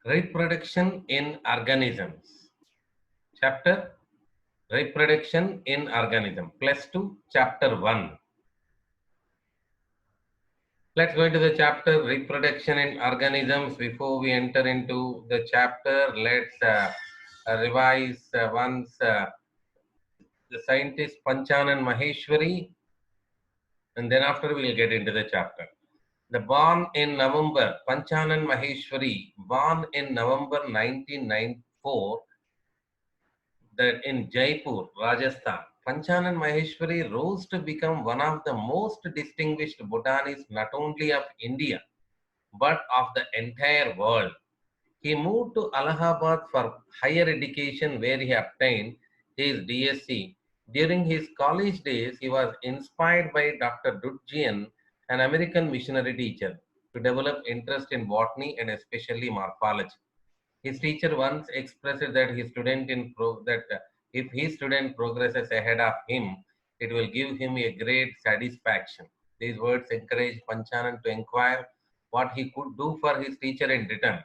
Reproduction in organisms. Chapter Reproduction in Organism. Plus 2, Chapter 1. Let's go into the chapter Reproduction in Organisms. Before we enter into the chapter, let's revise once the scientist Panchanan Maheshwari, and then after we'll get into the chapter. The born in November, Panchanan Maheshwari, born in November 1994, that in Jaipur, Rajasthan. Panchanan Maheshwari rose to become one of the most distinguished botanists not only of India but of the entire world. He moved to Allahabad for higher education where he obtained his DSc. During his college days, he was inspired by Dr. Dudjian, an American missionary teacher, to develop interest in botany and especially morphology. His teacher once expressed that if his student progresses ahead of him, it will give him a great satisfaction. These words encouraged Panchanan to inquire what he could do for his teacher in return.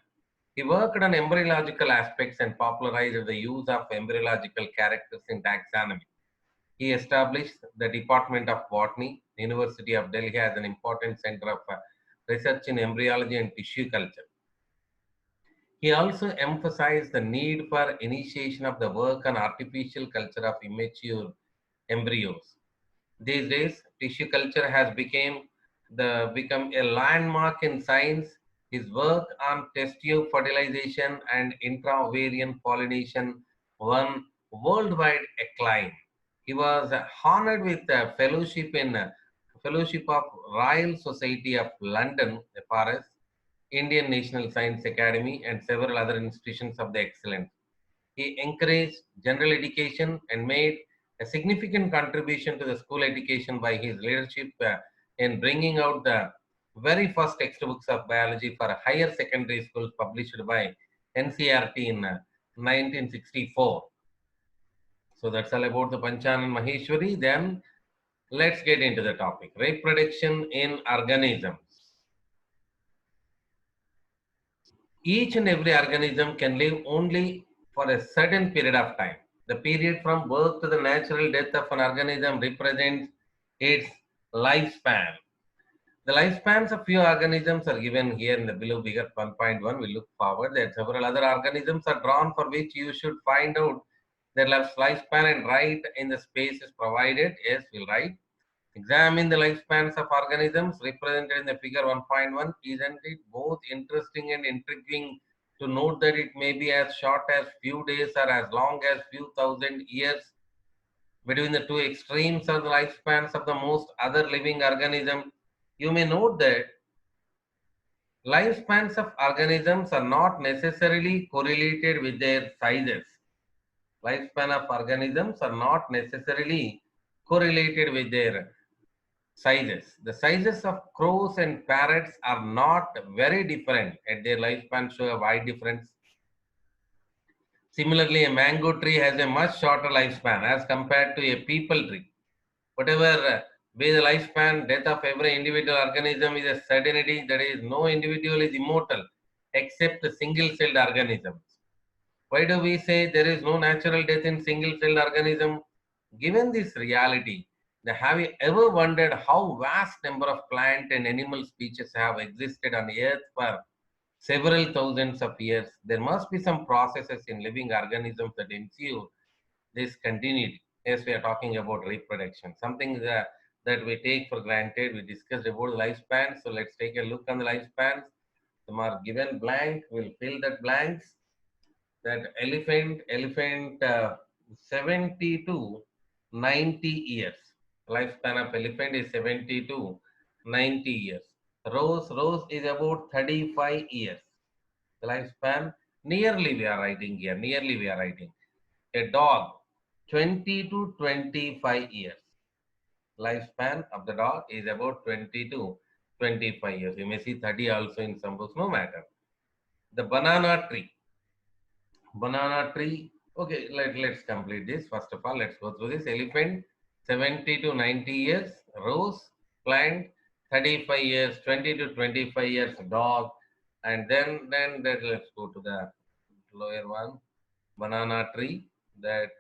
He worked on embryological aspects and popularized the use of embryological characters in taxonomy. He established the Department of Botany, University of Delhi as an important center of research in embryology and tissue culture. He also emphasized the need for initiation of the work on artificial culture of immature embryos. These days, tissue culture has become a landmark in science. His work on test tube fertilization and intra-ovarian pollination won worldwide acclaim. He was honored with a fellowship of Royal Society of London, FRS, Indian National Science Academy, and several other institutions of the excellence. He encouraged general education and made a significant contribution to the school education by his leadership in bringing out the very first textbooks of biology for higher secondary schools published by NCRT in 1964. So that's all about the Panchanan Maheshwari. Then let's get into the topic reproduction in organisms. Each and every organism can live only for a certain period of time. The period from birth to the natural death of an organism represents its lifespan. The lifespans of few organisms are given here in the below figure 1.1. We look forward that several other organisms are drawn for which you should find out their lifespan and write in the spaces provided. Yes, we'll write. Examine the lifespans of organisms represented in the figure 1.1. Isn't it both interesting and intriguing to note that it may be as short as few days or as long as few thousand years? Between the two extremes of the lifespans of the most other living organisms, you may note that lifespans of organisms are not necessarily correlated with their sizes. Lifespan of organisms are not necessarily correlated with their sizes. The sizes of crows and parrots are not very different, and their lifespan show a wide difference. Similarly, a mango tree has a much shorter lifespan as compared to a peepal tree. Whatever be the lifespan, death of every individual organism is a certainty. That is, no individual is immortal except single-celled organisms. Why do we say there is no natural death in single-celled organism? Given this reality, have you ever wondered how vast number of plant and animal species have existed on Earth for several thousands of years? There must be some processes in living organisms that ensure this continuity. Yes, we are talking about reproduction, something that we take for granted. We discussed about the lifespan, so let's take a look on the lifespans. Some are given blank, we'll fill that blanks. That elephant 70 to 90 years. Lifespan of elephant is 70 to 90 years. Rose is about 35 years. The lifespan, nearly we are writing here, nearly we are writing. A dog, 20 to 25 years. Lifespan of the dog is about 20 to 25 years. You may see 30 also in some books, no matter. The banana tree, okay, let's complete this. First of all, let's go through this. Elephant, 70 to 90 years. Rose plant, 35 years. 20 to 25 years. Dog, And then let's go to the lower one, banana tree, that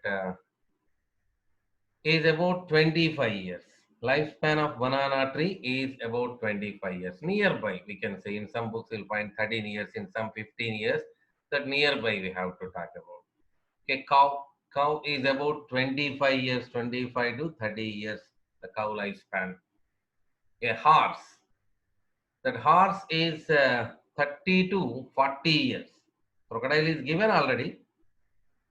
is about 25 years. Lifespan of banana tree is about 25 years. Nearby, we can say, in some books you'll find 13 years, in some 15 years. That nearby we have to talk about. Okay, cow is about 25 years, 25 to 30 years, the cow lifespan. A horse, that horse is 30 to 40 years. Crocodile is given already,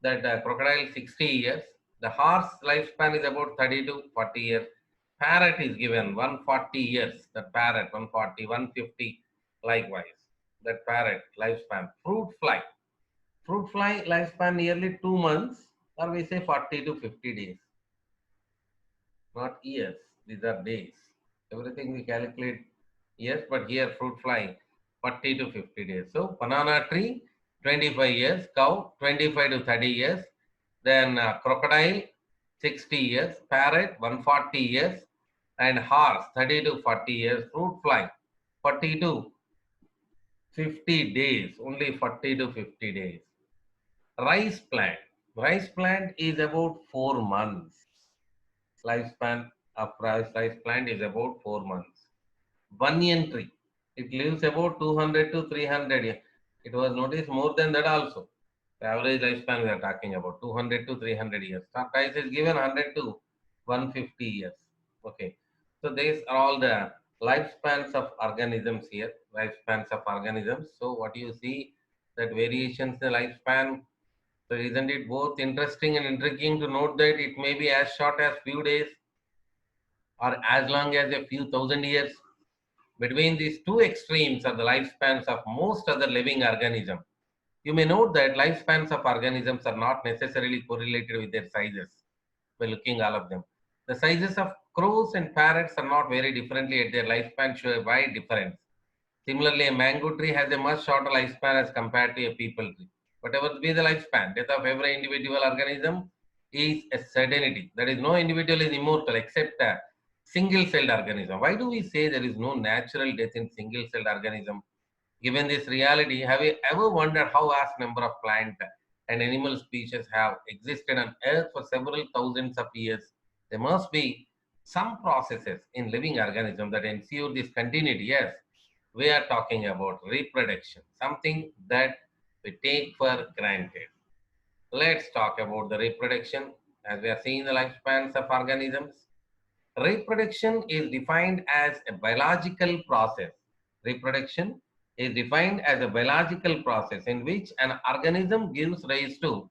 that crocodile 60 years. The horse lifespan is about 30 to 40 years. Parrot is given 140 years. The parrot 140, 150 likewise. That parrot lifespan. Fruit fly lifespan nearly 2 months, or we say 40 to 50 days. Not years. These are days. Everything we calculate years, but here fruit fly 40 to 50 days. So banana tree 25 years, cow 25 to 30 years, then crocodile 60 years, parrot 140 years, and horse 30 to 40 years, fruit fly 40 to 50 days, only 40 to 50 days. Rice plant. Rice plant is about 4 months. Lifespan of rice plant is about 4 months. Banyan tree. It lives about 200 to 300 years. It was noticed more than that also. The average lifespan we are talking about 200 to 300 years. Sometimes is given 100 to 150 years. Okay. So these are all the lifespans of organisms here. Lifespans of organisms. So what you see, that variations in the lifespan. So isn't it both interesting and intriguing to note that it may be as short as few days or as long as a few thousand years? Between these two extremes are the lifespans of most other living organisms. You may note that lifespans of organisms are not necessarily correlated with their sizes by looking all of them. The sizes of crows and parrots are not very differently, at their lifespan show a wide difference. Similarly, a mango tree has a much shorter lifespan as compared to a peepal tree. Whatever be the lifespan, death of every individual organism is a certainty. That is, no individual is immortal except a single-celled organism. Why do we say there is no natural death in single-celled organism? Given this reality, have you ever wondered how vast number of plant and animal species have existed on Earth for several thousands of years? There must be some processes in living organisms that ensure this continuity. Yes, we are talking about reproduction, something that we take for granted. Let's talk about the reproduction. As we are seeing the lifespans of organisms, reproduction is defined as a biological process. Reproduction is defined as a biological process in which an organism gives rise to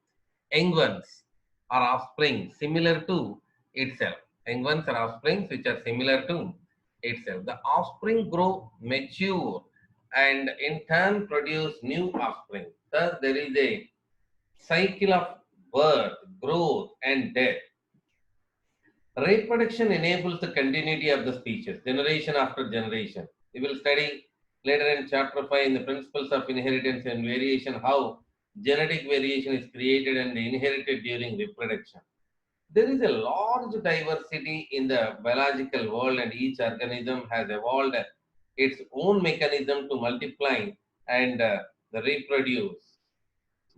young ones or offspring similar to itself. Young ones are offsprings which are similar to itself. The offspring grow, mature, and in turn produce new offspring. Thus, there is a cycle of birth, growth, and death. Reproduction enables the continuity of the species, generation after generation. We will study later in chapter 5 in the principles of inheritance and variation how genetic variation is created and inherited during reproduction. There is a large diversity in the biological world, and each organism has evolved its own mechanism to multiply and reproduce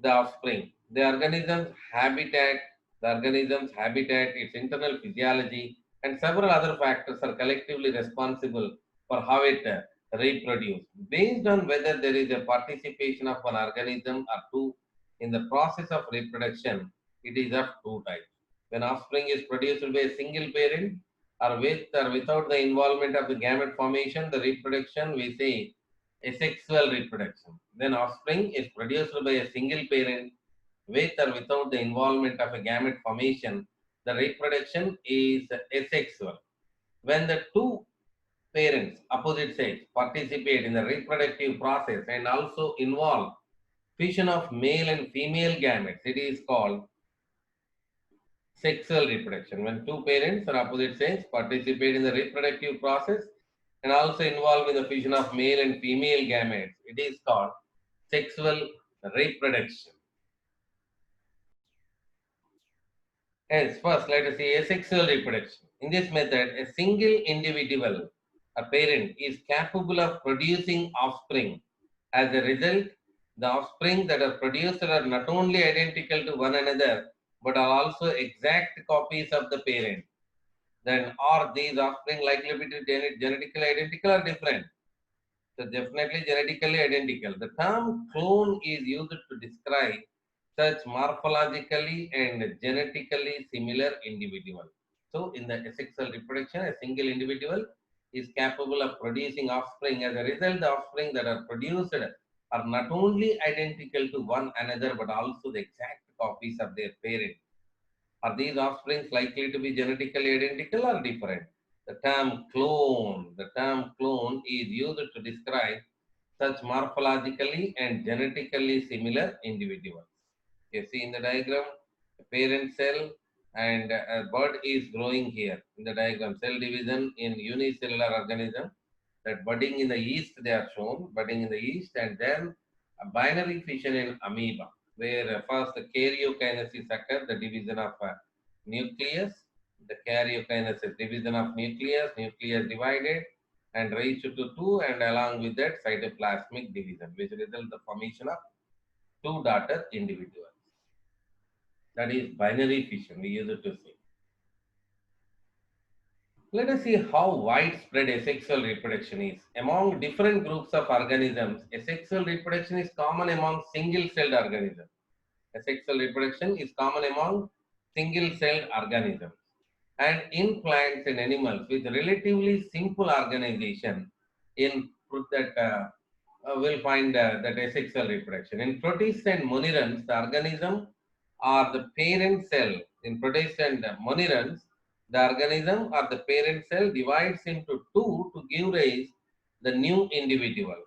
the offspring. The organism's habitat, its internal physiology, and several other factors are collectively responsible for how it reproduces. Based on whether there is a participation of an organism or two in the process of reproduction, it is of two types. When offspring is produced by a single parent, or with or without the involvement of the gamete formation, the reproduction we say asexual reproduction. Then offspring is produced by a single parent with or without the involvement of a gamete formation. The reproduction is asexual. When the two parents, opposite sex, participate in the reproductive process and also involve fission of male and female gametes, it is called sexual reproduction. When two parents or opposite sex participate in the reproductive process and also involved in the fission of male and female gametes, it is called sexual reproduction. Hence, first let us see asexual reproduction. In this method, a single individual, a parent, is capable of producing offspring As a result, the offspring that are produced are not only identical to one another, but are also exact copies of the parent. Then are these offspring likely to be genetically identical or different? So definitely genetically identical. The term clone is used to describe such morphologically and genetically similar individuals. So in the asexual reproduction, a single individual is capable of producing offspring. As a result, the offspring that are produced are not only identical to one another, but also the exact copies of their parent. Are these offsprings likely to be genetically identical or different? The term clone is used to describe such morphologically and genetically similar individuals. You see in the diagram, a parent cell and a bud is growing here. In the diagram, cell division in unicellular organism, that budding in the yeast they are shown, budding in the yeast, and then a binary fission in amoeba, where first the karyokinesis occurs, the division of nucleus, the karyokinesis, division of nucleus divided and reached to two, and along with that cytoplasmic division, which results the formation of two daughter individuals. That is binary fission, we use it to say. Let us see how widespread asexual reproduction is. Among different groups of organisms, asexual reproduction is common among single-celled organisms. Asexual reproduction is common among single-celled organisms. And in plants and animals with relatively simple organization, in that we'll find that asexual reproduction. In protists and monerans, the organism or the parent cell. In protists and monerans, the organism or the parent cell divides into two to give rise the new individuals.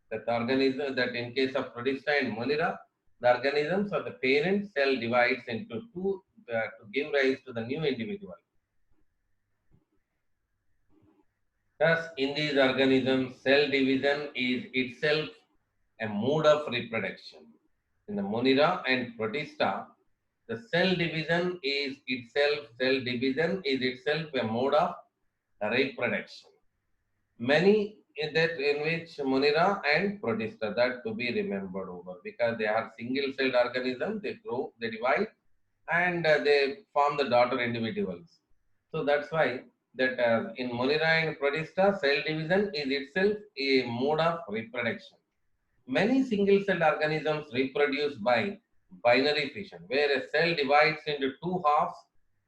That organism, that in case of protista and monera, the organisms or the parent cell divides into two to give rise to the new individual. Thus, in these organisms, cell division is itself a mode of reproduction. In the Monera and Protista, the cell division is itself a mode of reproduction. Many in which Monera and Protista, that to be remembered over, because they are single-celled organisms, they grow, they divide, and they form the daughter individuals. So that's why that in Monera and Protista, cell division is itself a mode of reproduction. Many single-celled organisms reproduce by binary fission, where a cell divides into two halves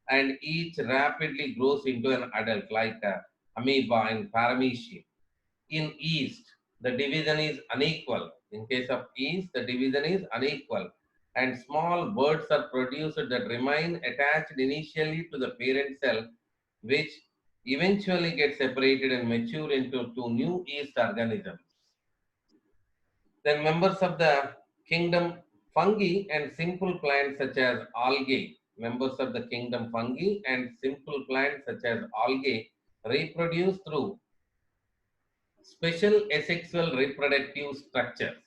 and each rapidly grows into an adult, like amoeba and paramecia. In yeast, the division is unequal. In case of yeast, the division is unequal, and small birds are produced that remain attached initially to the parent cell, which eventually get separated and mature into two new yeast organisms. Then members of the kingdom fungi and simple plants such as algae, members of the kingdom fungi and simple plants such as algae reproduce through special asexual reproductive structures.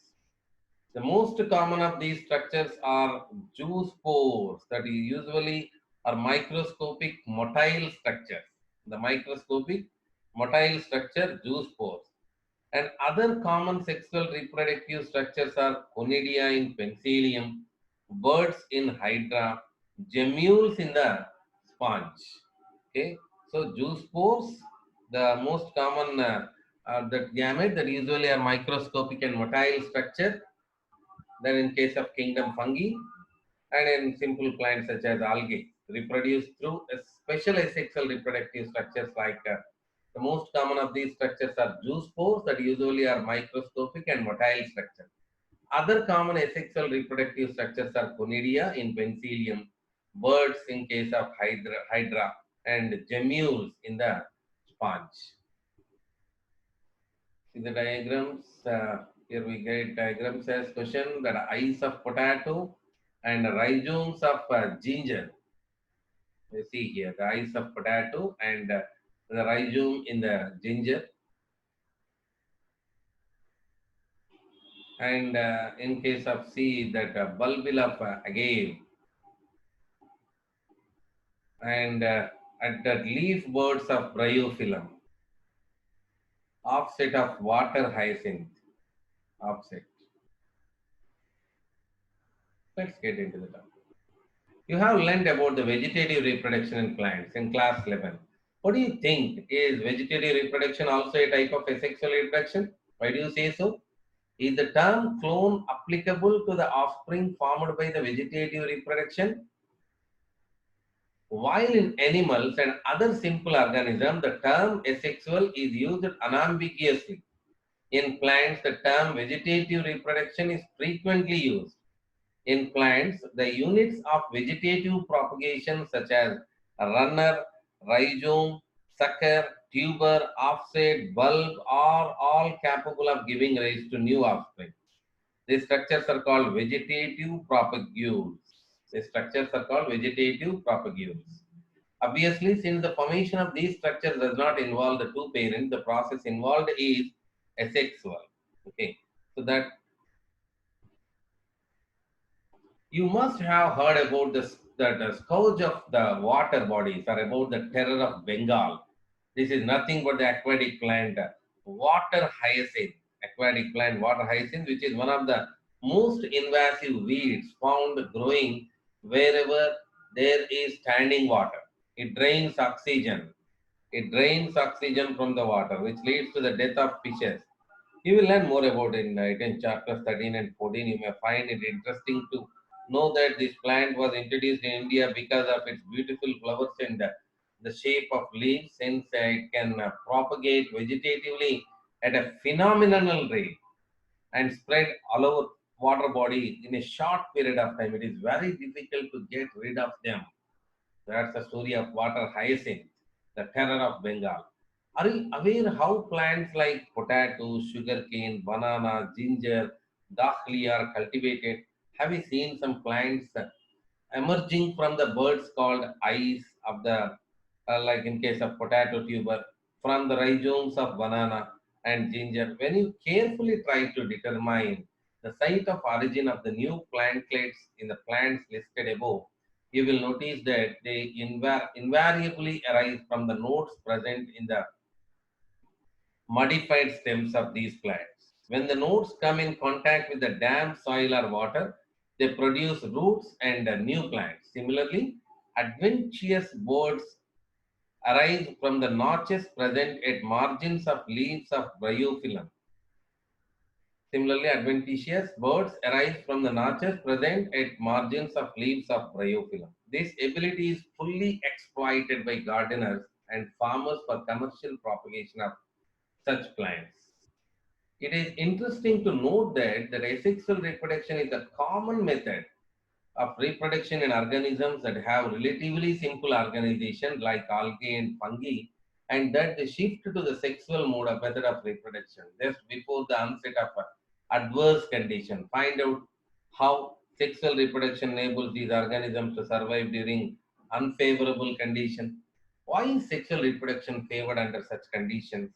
The most common of these structures are zoospores, that is usually are microscopic motile structures. The microscopic motile structure zoospores. And other common sexual reproductive structures are conidia in Penicillium, birds in Hydra, gemmules in the sponge. Okay, so zoospores, the most common the gamete that usually are microscopic and motile structure. Then in case of kingdom fungi and in simple plants such as algae, reproduce through a special asexual reproductive structures like the most common of these structures are zoospores that usually are microscopic and motile structures. Other common asexual reproductive structures are conidia in Penicillium, birds in case of Hydra and gemmules in the sponge. See the diagrams. Here we get diagram says question that eyes of potato and rhizomes of ginger. You see here the eyes of potato and the rhizome in the ginger. And in case of C, that bulbil of agave, and at the leaf birds of bryophyllum, offset of water hyacinth, Offset. Let's get into the topic. You have learned about the vegetative reproduction in plants in class 11. What do you think? Is vegetative reproduction also a type of asexual reproduction? Why do you say so? Is the term clone applicable to the offspring formed by the vegetative reproduction? While in animals and other simple organisms, the term asexual is used unambiguously. In plants, the term vegetative reproduction is frequently used. In plants, the units of vegetative propagation such as runner, rhizome, sucker, tuber, offset, bulb are all capable of giving rise to new offspring. These structures are called vegetative propagules. These structures are called vegetative propagules. Obviously, since the formation of these structures does not involve the two parents, the process involved is asexual. Okay, so that you must have heard about the scourge of the water bodies or about the terror of Bengal. This is nothing but the aquatic plant, water hyacinth, aquatic plant water hyacinth, which is one of the most invasive weeds found growing wherever there is standing water. It drains oxygen. It drains oxygen from the water, which leads to the death of fishes. You will learn more about it in chapters 13 and 14. You may find it interesting to know that this plant was introduced in India because of its beautiful flowers and the shape of leaves, since it can propagate vegetatively at a phenomenal rate and spread all over water body in a short period of time. It is very difficult to get rid of them. That's the story of water hyacinth, the terror of Bengal. Are you aware how plants like potato, sugarcane, banana, ginger, dahlia are cultivated? Have you seen some plants emerging from the birds called eyes of the, like in case of potato tuber, from the rhizomes of banana and ginger? When you carefully try to determine the site of origin of the new plantlets in the plants listed above, you will notice that they invariably arise from the nodes present in the modified stems of these plants. When the nodes come in contact with the damp soil or water, they produce roots and new plants. Similarly, adventitious birds arise from the notches present at margins of leaves of bryophyllum. Similarly, adventitious birds arise from the notches present at margins of leaves of bryophyllum. This ability is fully exploited by gardeners and farmers for commercial propagation of such plants. It is interesting to note that asexual reproduction is a common method of reproduction in organisms that have relatively simple organization like algae and fungi, and that they shift to the sexual mode of method of reproduction just before the onset of adverse condition. Find out how sexual reproduction enables these organisms to survive during unfavorable conditions. Why is sexual reproduction favored under such conditions?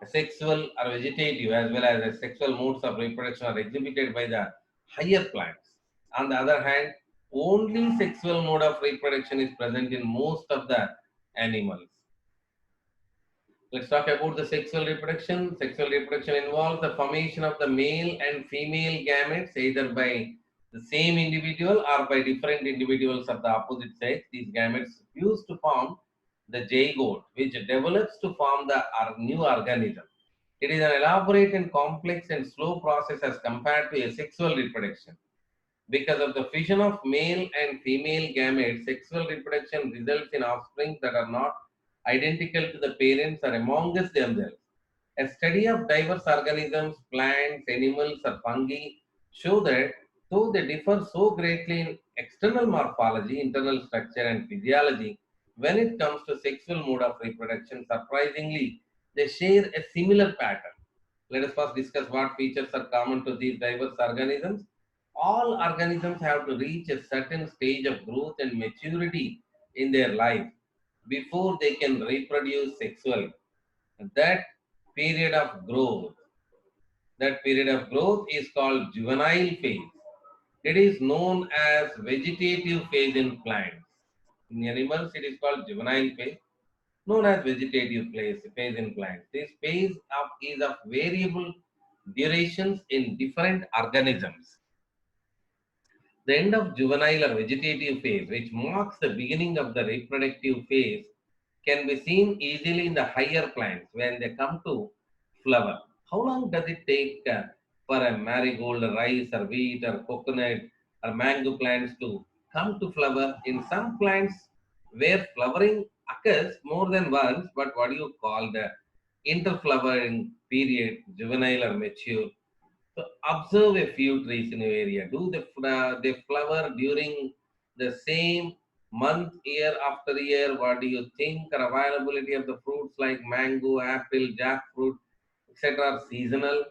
Sexual or vegetative as well as sexual modes of reproduction are exhibited by the higher plants. On the other hand, only sexual mode of reproduction is present in most of the animals. Let's talk about the sexual reproduction. Sexual reproduction involves the formation of the male and female gametes either by the same individual or by different individuals of the opposite sex. These gametes fuse to form the zygote, which develops to form the new organism. It is an elaborate and complex and slow process as compared to asexual reproduction. Because of the fission of male and female gametes, sexual reproduction results in offspring that are not identical to the parents or amongst themselves. A study of diverse organisms, plants, animals, or fungi show that though they differ so greatly in external morphology, internal structure, and physiology, when it comes to sexual mode of reproduction, surprisingly, they share a similar pattern. Let us first discuss what features are common to these diverse organisms. All organisms have to reach a certain stage of growth and maturity in their life before they can reproduce sexually. That period of growth, that period of growth is called juvenile phase. It is known as vegetative phase in plants. In animals, it is called juvenile phase, known as vegetative phase in plants. This phase is of variable durations in different organisms. The end of juvenile or vegetative phase, which marks the beginning of the reproductive phase, can be seen easily in the higher plants when they come to flower. How long does it take for a marigold, rice, or wheat, or coconut, or mango plants to come to flower? In some plants, where flowering occurs more than once, but what do you call the interflowering period, juvenile or mature? So observe a few trees in your area. Do they flower during the same month, year after year? What do you think are availability of the fruits like mango, apple, jackfruit, etc. are seasonal?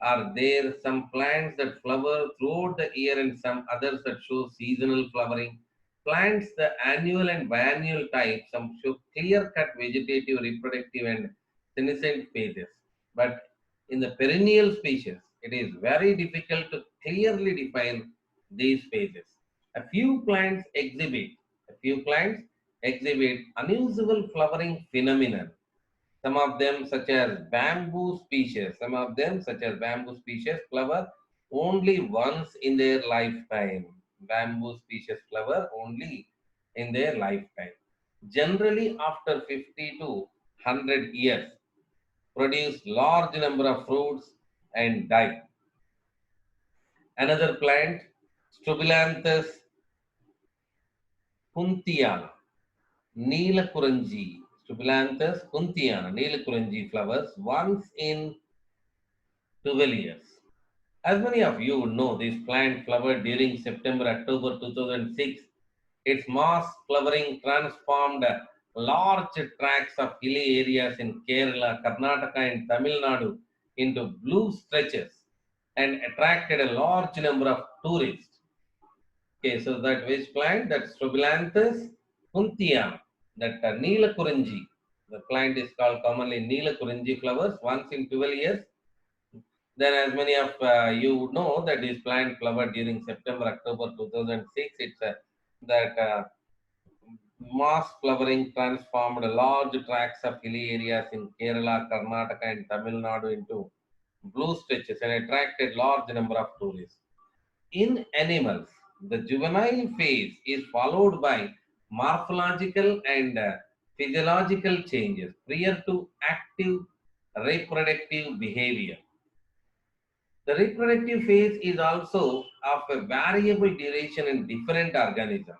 Are there some plants that flower throughout the year and some others that show seasonal flowering? Plants, the annual and biennial type, some show clear-cut vegetative, reproductive, and senescent phases. But in the perennial species, it is very difficult to clearly define these phases. A few plants exhibit, a few plants exhibit unusual flowering phenomenon. Some of them, such as bamboo species, flower only once in their lifetime. Bamboo species flower only in their lifetime. Generally, after 50 to 100 years, produce large number of fruits and die. Another plant, Strobilanthus kunthiana, Neelakuranji. Strobilanthus kunthiana, Neelakuranji flowers once in 12 years. As many of you would know, this plant flowered during September October 2006. Its mass flowering transformed large tracts of hilly areas in Kerala, Karnataka, and Tamil Nadu into blue stretches and attracted a large number of tourists. Okay, so that which plant? That Strobilanthus kunthiana, that Neelakuranji. The plant is called commonly Neelakuranji flowers once in 12 years. Then, as many of you would know, that this plant flowered during September, October 2006. It's that mass flowering transformed large tracts of hilly areas in Kerala, Karnataka, and Tamil Nadu into blue stretches and attracted large number of tourists. In animals, the juvenile phase is followed by morphological and physiological changes prior to active reproductive behavior. The reproductive phase is also of a variable duration in different organisms.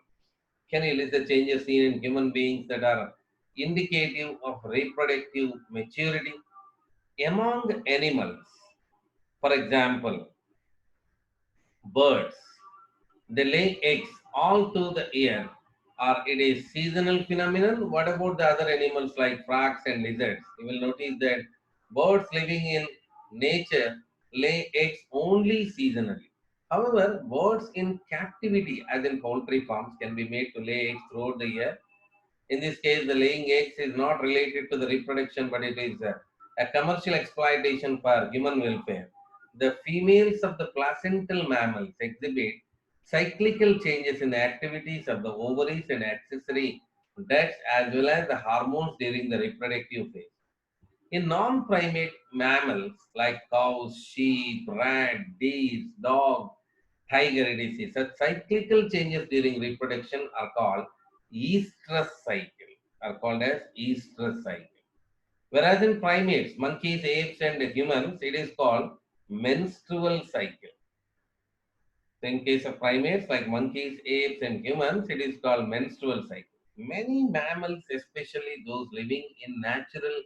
Can you list the changes seen in human beings that are indicative of reproductive maturity? Among animals, for example, birds, they lay eggs all through the year, or it is seasonal phenomenon. What about the other animals like frogs and lizards? You will notice that birds living in nature lay eggs only seasonally. However, birds in captivity, as in poultry farms, can be made to lay eggs throughout the year. In this case, the laying eggs is not related to the reproduction, but it is a commercial exploitation for human welfare. The females of the placental mammals exhibit cyclical changes in the activities of the ovaries and accessory ducts as well as the hormones during the reproductive phase. In non-primate mammals like cows, sheep, rat, deer, dog, tiger, etc., such cyclical changes during reproduction are called estrus cycle, are called as estrus cycle. Whereas in primates, monkeys, apes, and humans, it is called menstrual cycle. So in case of primates like monkeys, apes, and humans, it is called menstrual cycle. Many mammals, especially those living in natural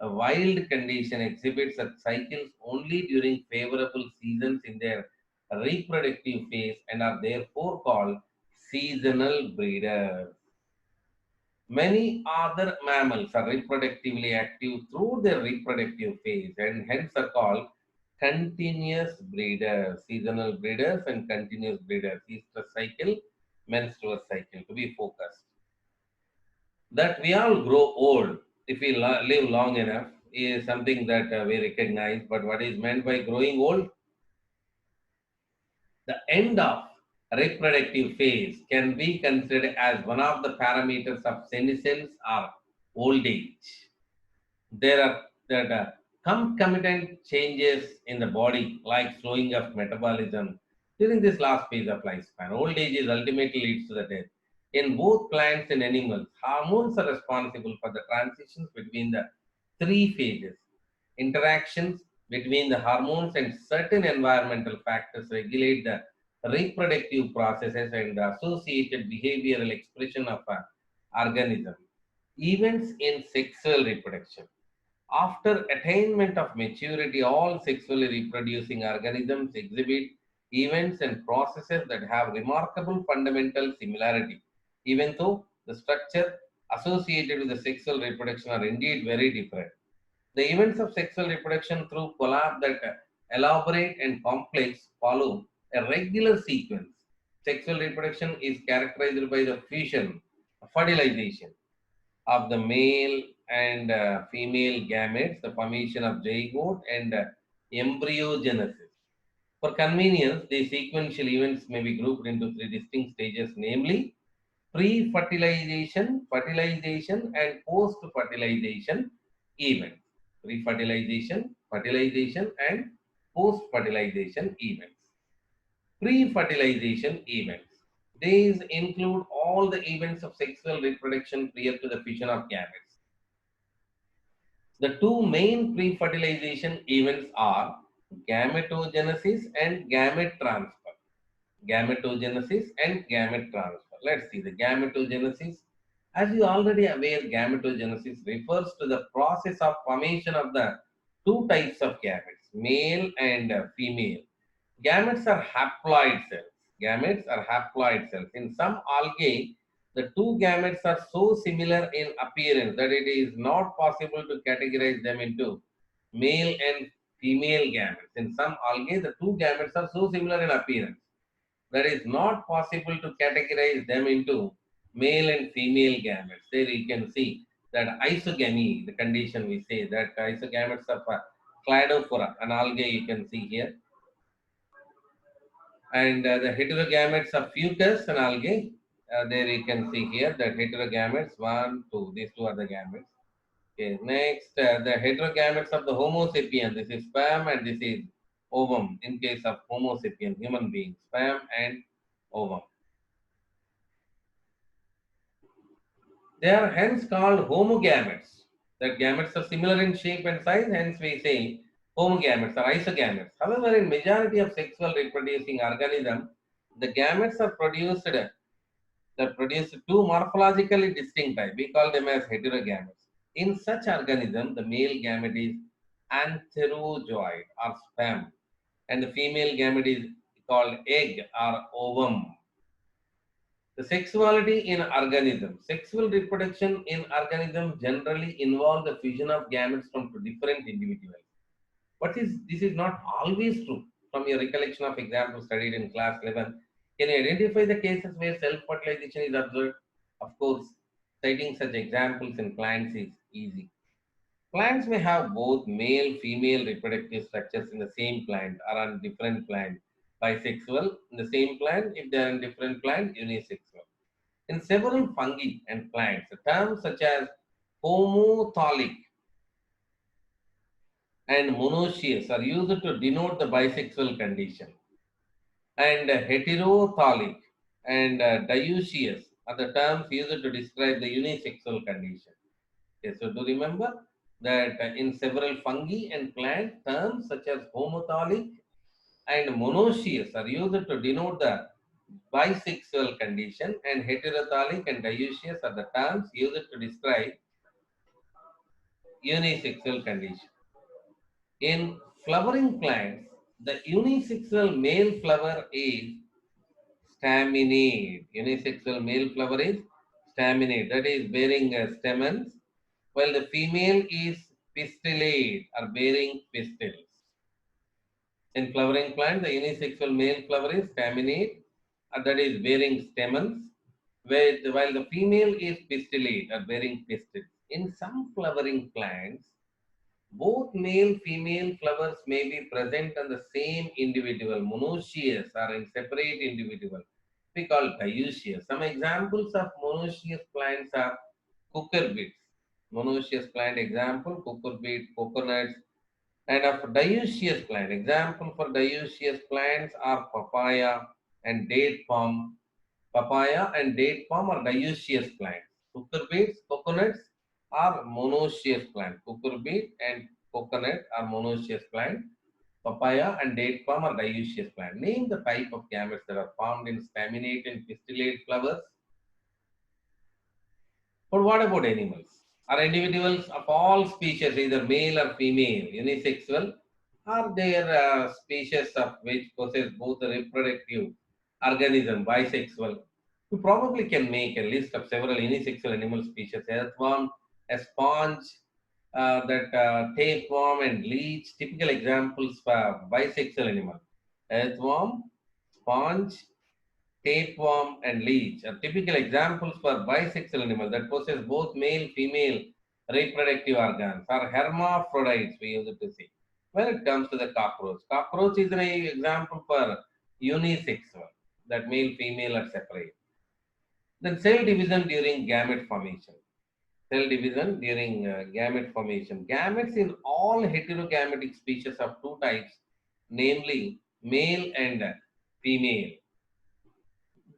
wild condition, exhibit such cycles only during favorable seasons in their reproductive phase and are therefore called seasonal breeders. Many other mammals are reproductively active through their reproductive phase and hence are called continuous breeders, seasonal breeders and continuous breeders. Estrus cycle, menstrual cycle to be focused. That we all grow old if we live long enough is something that we recognize. But what is meant by growing old? The end of reproductive phase can be considered as one of the parameters of senescence or old age. There are that concomitant changes in the body, like slowing of metabolism during this last phase of lifespan. Old age is ultimately leads to the death. In both plants and animals, hormones are responsible for the transitions between the three phases. Interactions between the hormones and certain environmental factors regulate the reproductive processes and the associated behavioral expression of an organism. Events in sexual reproduction. After attainment of maturity, all sexually reproducing organisms exhibit events and processes that have remarkable fundamental similarity, even though the structure associated with the sexual reproduction are indeed very different. The events of sexual reproduction through collapse that elaborate and complex follow a regular sequence. Sexual reproduction is characterized by the fusion, fertilization of the male and female gametes, the formation of zygote, and embryogenesis. For convenience, these sequential events may be grouped into three distinct stages, namely pre-fertilization, fertilization, and post-fertilization events. Pre-fertilization, fertilization, and post-fertilization events. Pre-fertilization events. These include all the events of sexual reproduction prior to the fission of gametes. The two main pre-fertilization events are gametogenesis and gamete transfer. Gametogenesis and gamete transfer. Let's see the gametogenesis. As you already aware, gametogenesis refers to the process of formation of the two types of gametes, male and female. Gametes are haploid cells. Gametes are haploid cells. In some algae, the two gametes are so similar in appearance that it is not possible to categorize them into male and female gametes. In some algae, the two gametes are so similar in appearance that is not possible to categorize them into male and female gametes. There you can see that isogamy, the condition we say that isogametes of Cladophora, an algae you can see here, and the heterogametes of Fucus and algae. There you can see here that heterogametes, one, two, these two are the gametes. Okay, next, the heterogametes of the Homo sapien, this is sperm and this is ovum in case of Homo sapien, human beings, sperm and ovum. They are hence called homogametes. That gametes are similar in shape and size, hence we say homogametes or isogametes. However, in majority of sexual reproducing organisms, the gametes are produced that produce two morphologically distinct types. We call them as heterogametes. In such organism, the male gamete is antherozoid or sperm, and the female gamete is called egg or ovum. The sexuality in organisms. Sexual reproduction in organisms generally involve the fusion of gametes from two different individuals. But this is not always true. From your recollection of examples studied in class 11, can you identify the cases where self-fertilization is observed? Of course, citing such examples in plants is easy. Plants may have both male-female reproductive structures in the same plant or on different plant. Bisexual in the same plant, if they are in different plant, unisexual. In several fungi and plants, terms such as homothallic and monoecious are used to denote the bisexual condition. And heterothallic and dioecious are the terms used to describe the unisexual condition. Okay, so do remember that in several fungi and plant, terms such as homothallic and monoecious are used to denote the bisexual condition, and heterothallic and dioecious are the terms used to describe unisexual condition. In flowering plants, the unisexual male flower is staminate. Unisexual male flower is staminate, that is bearing stamens, while the female is pistillate or bearing pistils. In flowering plant, the unisexual male flower is staminate, that is bearing stamens, while the female is pistillate or bearing pistils. In some flowering plants, both male female flowers may be present on the same individual, monoecious or in separate individual. We call dioecious. Some examples of monoecious plants are cucurbits. Monoecious plant example, cucurbit, coconuts, And of dioecious plant, example for dioecious plants are papaya and date palm. Papaya and date palm are dioecious plants. Cucurbits, coconuts are monoecious plants. Cucurbit and coconut are monoecious plants. Papaya and date palm are dioecious plants. Name the type of gametes that are found in staminate and pistillate flowers. But what about animals? Are individuals of all species either male or female, unisexual? Are there species of which possess both a reproductive organism, bisexual? You probably can make a list of several unisexual animal species: earthworm, a sponge, tapeworm, and leech. Typical examples for bisexual animal: earthworm, sponge, tapeworm, and leech are typical examples for bisexual animals that possess both male female reproductive organs, or hermaphrodites, we use it to say. When it comes to the cockroach, cockroach is an example for unisexual, that male female are separate. Then cell division during gamete formation. Cell division during gamete formation. Gametes in all heterogametic species of two types, namely male and female.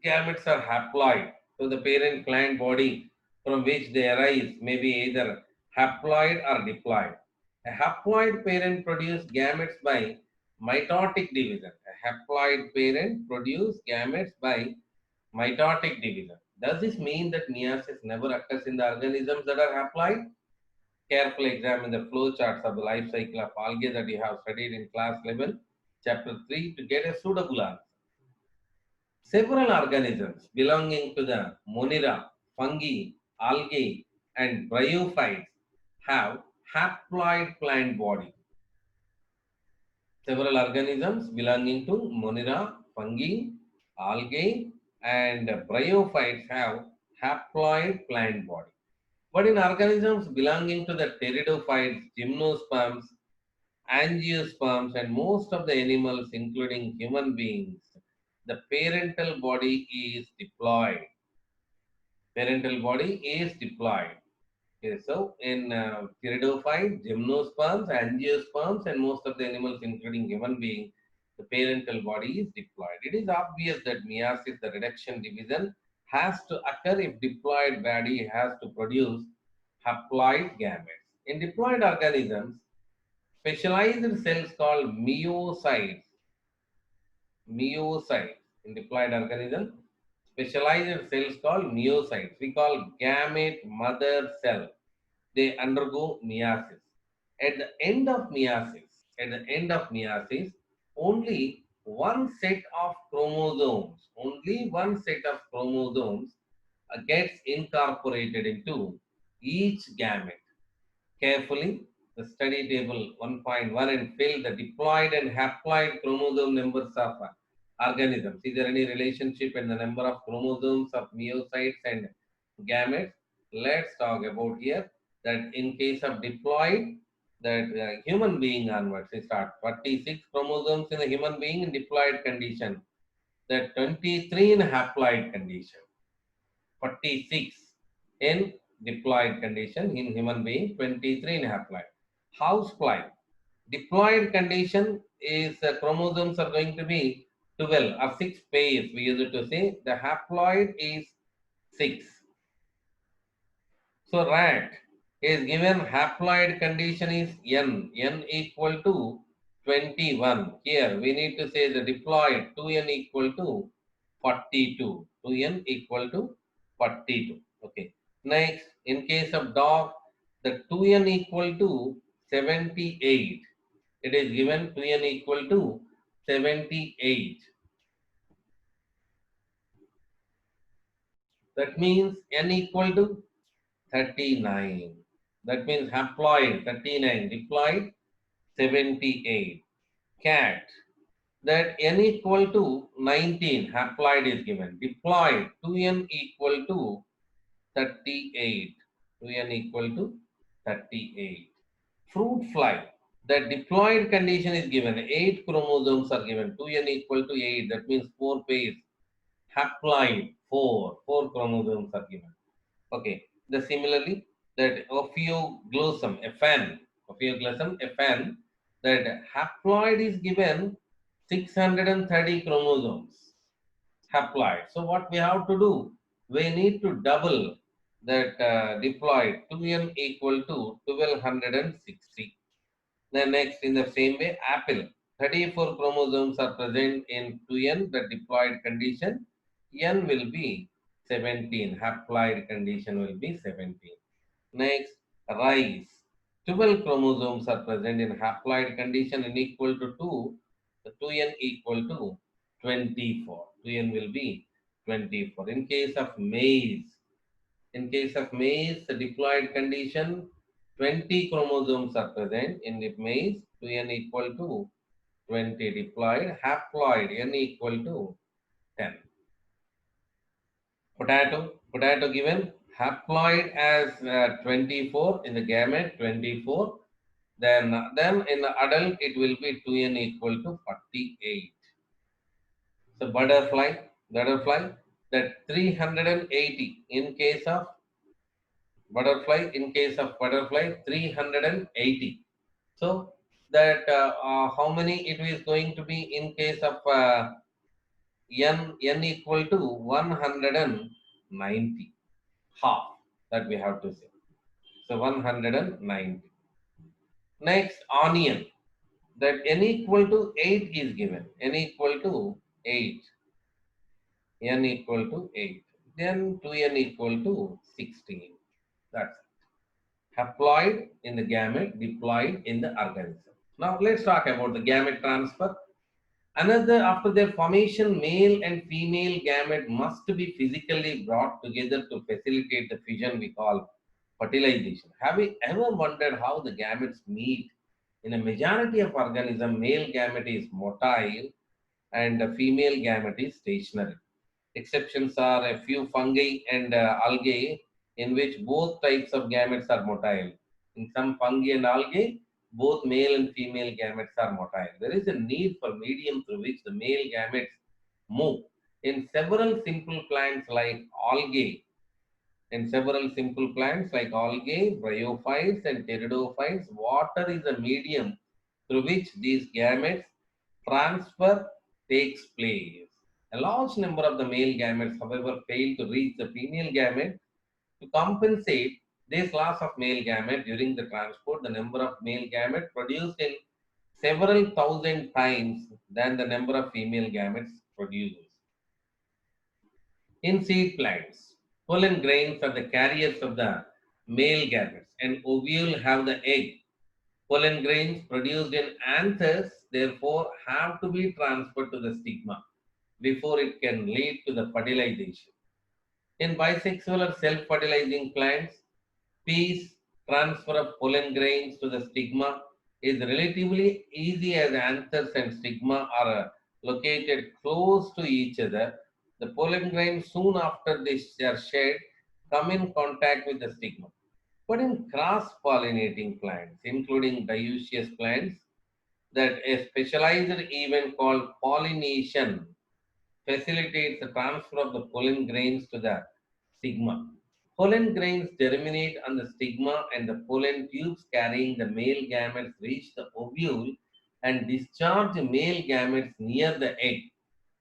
Gametes are haploid, so the parent gland body from which they arise may be either haploid or diploid. A haploid parent produces gametes by mitotic division. A haploid parent produces gametes by mitotic division. Does this mean that meiosis never occurs in the organisms that are haploid? Carefully examine the flow charts of the life cycle of algae that you have studied in class 11, chapter 3 to get a suitable answer. Several organisms belonging to the Monera, fungi, algae, and bryophytes have haploid plant body. Several organisms belonging to Monera, fungi, algae, and bryophytes have haploid plant body. But in organisms belonging to the pteridophytes, gymnosperms, angiosperms, and most of the animals, including human beings, the parental body is diploid. Parental body is diploid. Okay, so in pteridophytes, gymnosperms, angiosperms, and most of the animals, including human beings, the parental body is diploid. It is obvious that meiosis, the reduction division, has to occur if diploid body has to produce haploid gametes. In diploid organisms, specialized cells called meiocytes in diploid organism, specialized cells called meiocytes. We call gamete mother cell. They undergo meiosis. At the end of meiosis, only one set of chromosomes gets incorporated into each gamete. Carefully, the study table 1.1 and fill the diploid and haploid chromosome numbers of organisms. Is there any relationship in the number of chromosomes of meiocytes and gametes? Let's talk about here that in case of diploid, that human being onwards, we start 46 chromosomes in a human being in diploid condition, that 23 in haploid condition. 46 in diploid condition in human being, 23 in haploid. Housefly, diploid condition is chromosomes are going to be 12 or 6 pairs. We use it to say the haploid is 6. So rat is given haploid condition is n equal to 21. Here we need to say the diploid 2n equal to 42. 2n equal to 42. Okay. Next, in case of dog, the 2n equal to 78. It is given 2n equal to 78. That means n equal to 39. That means haploid 39, diploid 78. Cat, that n equal to 19, haploid is given. Diploid 2n equal to 38. 2n equal to 38. Fruit fly, the diploid condition is given. 8 chromosomes are given. 2n equal to 8. That means 4 pairs. Haploid 4. 4 chromosomes are given. Okay. The similarly, that Ophioglossum, FN, that haploid is given 630 chromosomes. Haploid. So what we have to do? We need to double that diploid 2n equal to 1260. Then next, in the same way, apple. 34 chromosomes are present in 2n, the diploid condition. N will be 17. Haploid condition will be 17. Next, rice. 12 chromosomes are present in haploid condition and equal to 2. The 2n equal to 24. 2n will be 24. In case of maize, the diploid condition, 20 chromosomes are present in the maize, 2n equal to 20 diploid, haploid, n equal to 10. Potato given, haploid as 24 in the gamete, 24. Then in the adult, it will be 2n equal to 48. So butterfly, that 380 in case of butterfly 380. So that how many it is going to be in case of n equal to 190, half, that we have to say. So 190. Next, onion, that n equal to 8 is given. N equal to 8. N equal to 8. Then 2n equal to 16. That's it. Haploid in the gamete, diploid in the organism. Now let's talk about the gamete transfer. After their formation, male and female gamete must be physically brought together to facilitate the fission we call fertilization. Have you ever wondered how the gametes meet? In a majority of organisms, male gamete is motile and the female gamete is stationary. Exceptions are a few fungi and algae in which both types of gametes are motile. In some fungi and algae, both male and female gametes are motile. There is a need for medium through which the male gametes move. In several simple plants like algae, bryophytes and pteridophytes, water is a medium through which these gametes transfer takes place. A large number of the male gametes, however, fail to reach the female gamete. To compensate this loss of male gamete during the transport, the number of male gamete produced in several thousand times than the number of female gametes produced. In seed plants, pollen grains are the carriers of the male gametes, and ovule have the egg. Pollen grains produced in anthers, therefore, have to be transferred to the stigma before it can lead to the fertilization. In bisexual or self-fertilizing plants, peace transfer of pollen grains to the stigma is relatively easy as anthers and stigma are located close to each other. The pollen grains soon after they are shed come in contact with the stigma. But in cross-pollinating plants, including dioecious plants, that a specialized event called pollination facilitates the transfer of the pollen grains to the stigma. Pollen grains germinate on the stigma and the pollen tubes carrying the male gametes reach the ovule and discharge male gametes near the egg.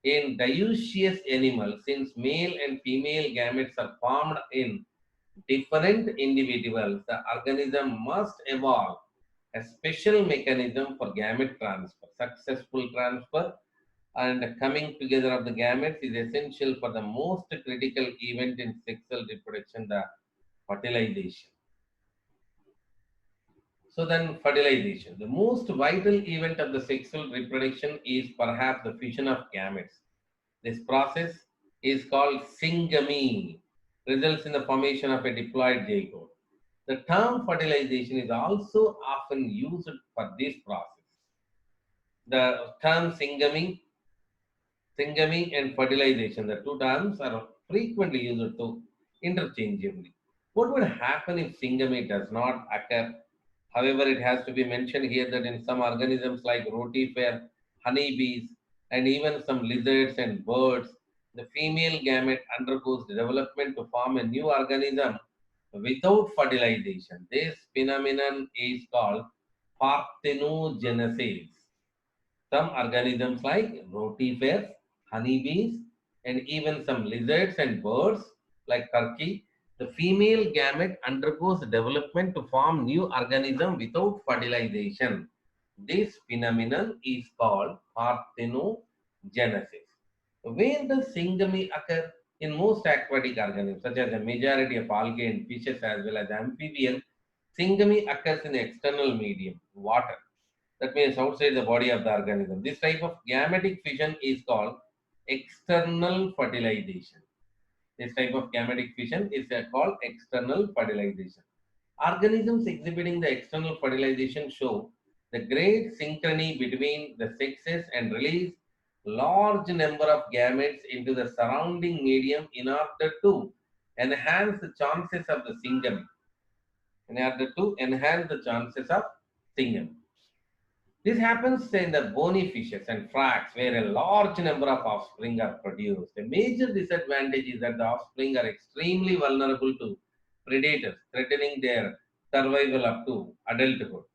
In dioecious animals, since male and female gametes are formed in different individuals, the organism must evolve a special mechanism for gamete transfer. Successful transfer and coming together of the gametes is essential for the most critical event in sexual reproduction, the fertilization. So then fertilization. The most vital event of the sexual reproduction is perhaps the fission of gametes. This process is called syngamy, results in the formation of a diploid zygote. The term fertilization is also often used for this process. The term syngamy and fertilization, the two terms are frequently used to interchangeably. What would happen if syngamy does not occur? However, it has to be mentioned here that in some organisms like rotifer, honeybees, and even some lizards and birds, the female gamete undergoes development to form a new organism without fertilization. This phenomenon is called parthenogenesis. Some organisms like rotifers, honeybees, and even some lizards and birds like turkey, the female gamete undergoes development to form new organism without fertilization. This phenomenon is called parthenogenesis. Where does syngamy occur? In most aquatic organisms, such as a majority of algae and fishes as well as amphibians, syngamy occurs in the external medium, water. That means outside the body of the organism. This type of gametic fission is called external fertilization. This type of gametic fission is called external fertilization. Organisms exhibiting the external fertilization show the great synchrony between the sexes and release large number of gametes into the surrounding medium in order to enhance the chances of the syngamy. In order to enhance the chances of syngamy. This happens in the bony fishes and frogs where a large number of offspring are produced. A major disadvantage is that the offspring are extremely vulnerable to predators, threatening their survival up to adulthood.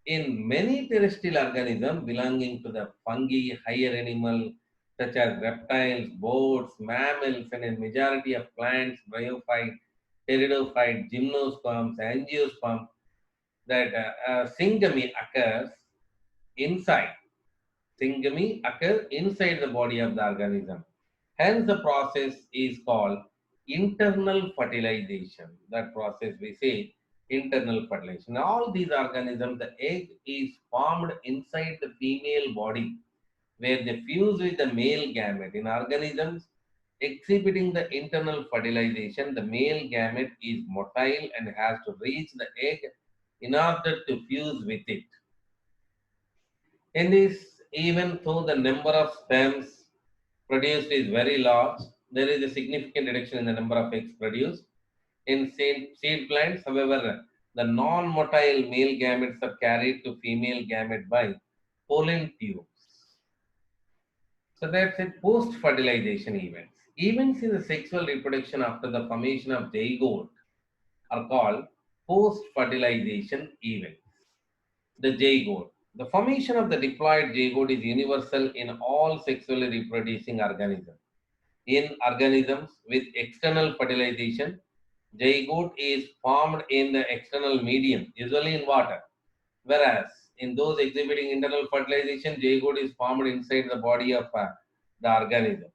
In many terrestrial organisms belonging to the fungi, higher animals such as reptiles, birds, mammals, and a majority of plants, bryophyte, pteridophyte, gymnosperms, angiosperms, that syngamy occurs inside. Syngamy occurs inside the body of the organism. Hence, the process is called internal fertilization. That process we say internal fertilization. In all these organisms, the egg is formed inside the female body where they fuse with the male gamete. In organisms exhibiting the internal fertilization, the male gamete is motile and has to reach the egg in order to fuse with it. In this, even though the number of sperms produced is very large, there is a significant reduction in the number of eggs produced. In seed plants, however, the non-motile male gametes are carried to female gamete by pollen tubes. So that's it. Post-fertilization events. Events in the sexual reproduction after the formation of zygote are called post-fertilization events. The zygote. The formation of the diploid zygote is universal in all sexually reproducing organisms. In organisms with external fertilization, zygote is formed in the external medium, usually in water. Whereas in those exhibiting internal fertilization, zygote is formed inside the body of the organism.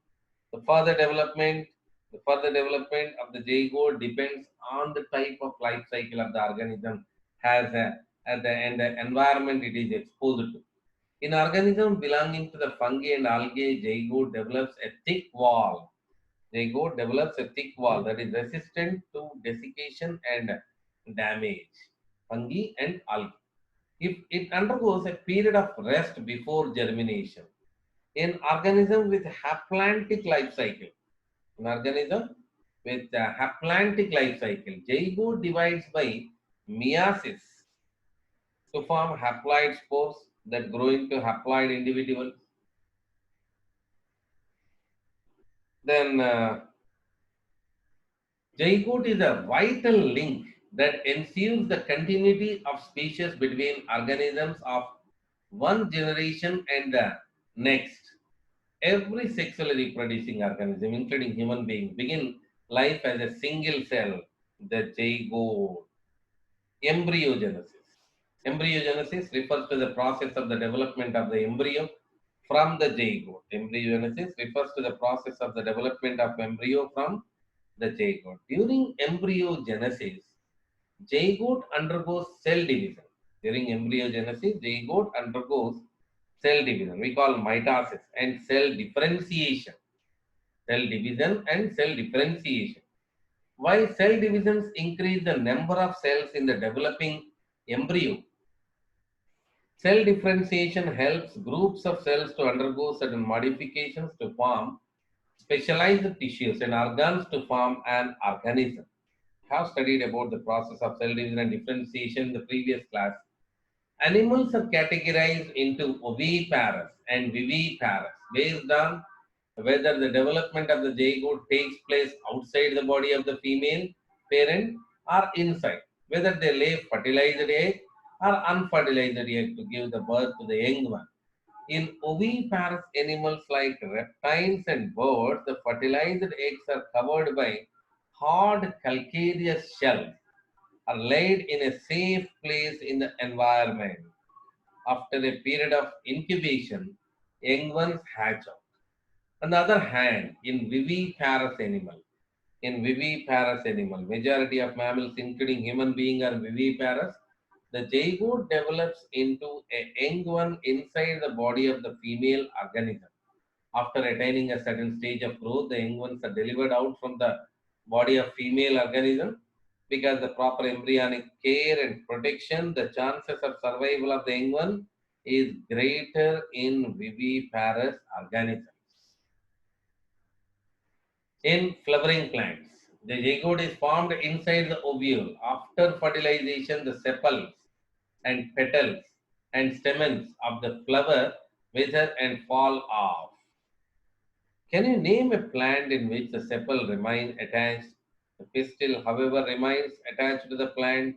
The further development, the further development of the zygote depends on the type of life cycle of the organism has and the environment it is exposed to. In organisms belonging to the fungi and algae, zygote develops a thick wall. Zygote develops a thick wall that is resistant to desiccation and damage. Fungi and algae. If it undergoes a period of rest before germination, in organism with haplantic life cycle, an organism with a haplantic life cycle, zygote divides by meiosis to form haploid spores that grow into haploid individuals. Then zygote is a vital link that ensures the continuity of species between organisms of one generation and the next. Every sexually reproducing organism, including human beings, begin life as a single cell, the zygote. Embryogenesis. Embryogenesis refers to the process of the development of the embryo from the zygote. Embryogenesis refers to the process of the development of embryo from the zygote. During embryogenesis, zygote undergoes cell division. During embryogenesis, zygote undergoes cell division. We call mitosis and cell differentiation. Cell division and cell differentiation. While cell divisions increase the number of cells in the developing embryo, cell differentiation helps groups of cells to undergo certain modifications to form specialized tissues and organs to form an organism. I have studied about the process of cell division and differentiation in the previous class. Animals are categorized into oviparous and viviparous based on whether the development of the zygote takes place outside the body of the female parent or inside, whether they lay fertilized egg or unfertilized egg to give the birth to the young one. In oviparous animals like reptiles and birds, the fertilized eggs are covered by hard calcareous shells, are laid in a safe place in the environment. After a period of incubation, young ones hatch out. On the other hand, in viviparous animal, majority of mammals, including human being, are viviparous. The zygote develops into a young one inside the body of the female organism. After attaining a certain stage of growth, the young ones are delivered out from the body of female organism. Because the proper embryonic care and protection, the chances of survival of the young one is greater in viviparous organisms. In flowering plants, the zygote is formed inside the ovule. After fertilization, the sepals and petals and stamens of the flower wither and fall off. Can you name a plant in which the sepal remains attached? The pistil, however, remains attached to the plant.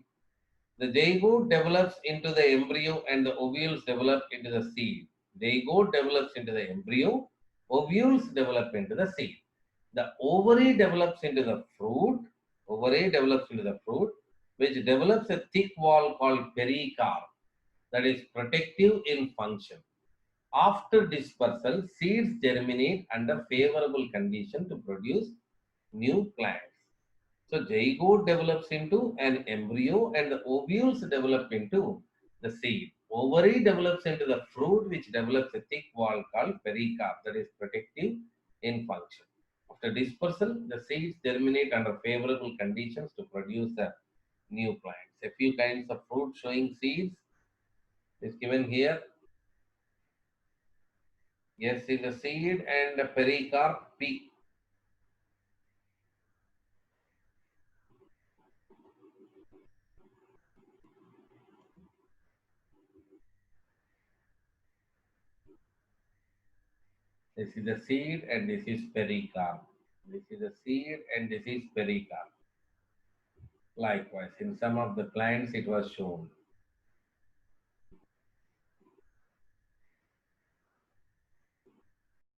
The zygote develops into the embryo and the ovules develop into the seed. Zygote develops into the embryo, ovules develop into the seed. The ovary develops into the fruit, which develops a thick wall called pericarp that is protective in function. After dispersal, seeds germinate under favorable condition to produce new plants. So zygote develops into an embryo and the ovules develop into the seed. Ovary develops into the fruit which develops a thick wall called pericarp that is protective in function. After dispersal, the seeds germinate under favorable conditions to produce the new plants. A few kinds of fruit showing seeds is given here. Yes, is a seed and a pericarp P. This is the seed and this is pericarp. This is the seed and this is pericarp. Likewise, in some of the plants it was shown.